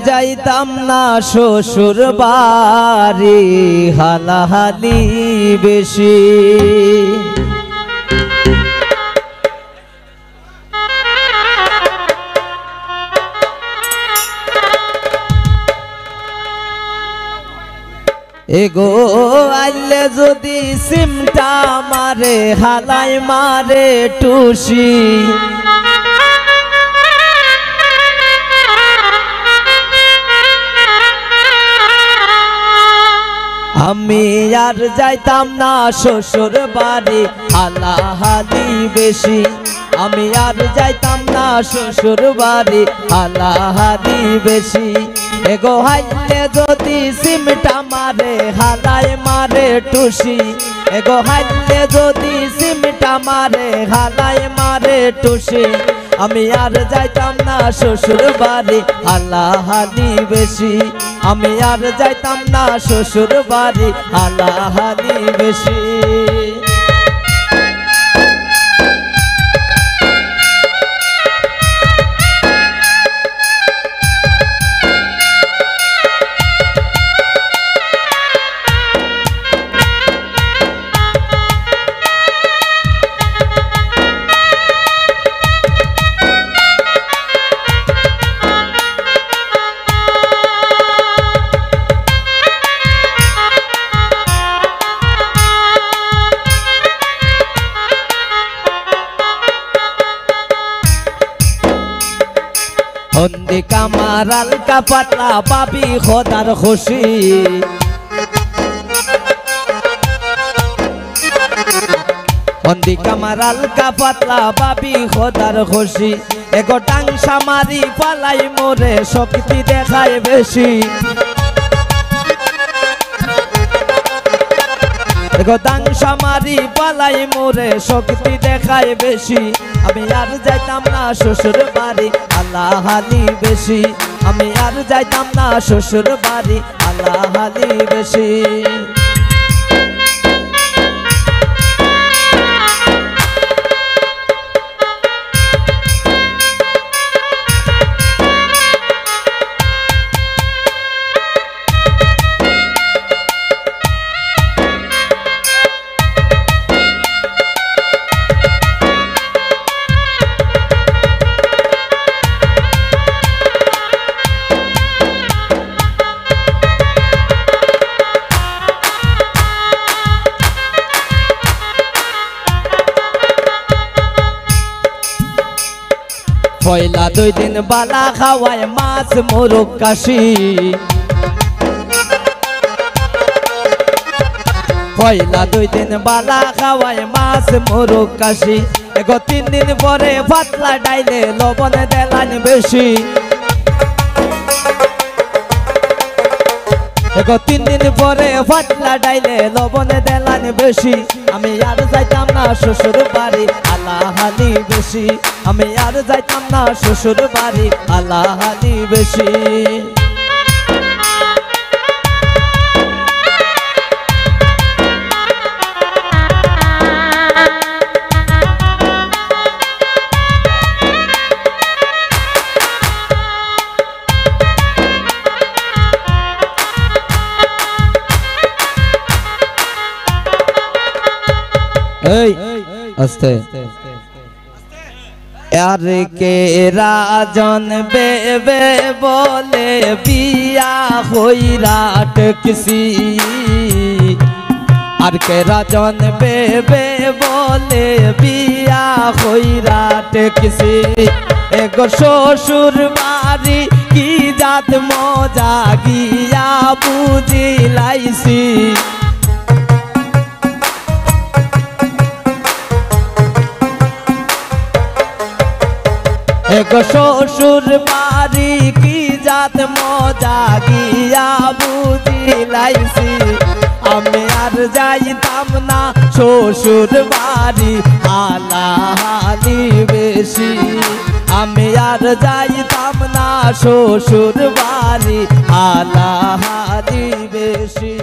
যাইতাম না শ্বশুর বাড়ি হালাহালি বেশি এগো আইলে যদি সিমটা মারে হালাই মারে টুসি আমি আর যাইতাম না শ্বশুর বাড়ি হালাহালি বেশি আমি আর যাইতাম না শ্বশুর বাড়ি হালাহালি বেশি এগো হাইলে যদি সিমটা মারে হালাই মারে টুসি এগো হাইলে যদি সিমটা মারে হালাই মারে টুসি আমি আর যাইতাম না শ্বশুর বাড়ি হালাহালি বেশি আমি আর যাইতাম না শ্বশুর বাড়ি হালাহালি বেশি হন্দি কামার আলকা পাতলা পাবি খোদার খুশি হন্দি কামার আলকা পাতলা পাবি খোদার খুশি এগো টাংসা মারি পালাই মোরে শক্তি দেখায় বেশি এগো টাংসা মারি পালাই মোরে শক্তি দেখায় বেশি আমি আর যাইতাম না শ্বশুর বাড়ি হালাহালি বেশি আমি আর যাইতাম না শ্বশুর বাড়ি হালাহালি বেশি পয়লা 2 দিন বালা খাওয়ায় মাছ মোরগ কাশি পয়লা 2 দিন বালা খাওয়ায় মাছ মোরগ কাশি এগো 3 দিন পরে পাতলা ডাইলে লবণ দেলান বেশি এগো 3 দিন পরে পাতলা ডাইলে লবণ দেলান বেশি আমি আর যাইতাম না শ্বশুর বাড়ি হালাহালি বেশি আমি আর যাইতাম না শ্বশুর বাড়ি হালাহালি বেশি এই আস্তে আর কে রাজন বেবে বলে বিয়া হইরা টকসি আর কে রাজন বেবে বলে বিয়া হইরা টকসি এগো শ্বশুর বাড়ি কি জাত মজা গিয়া বুঝিলাইছি এগো শ্বশুর বাড়ি কি জাত মজা গিয়া বুঝিলাইছি আমি আর যাইতাম না শ্বশুর বাড়ি হালাহালি বেশি আমি আর যাইতাম না শ্বশুর বাড়ি হালাহালি বেশি।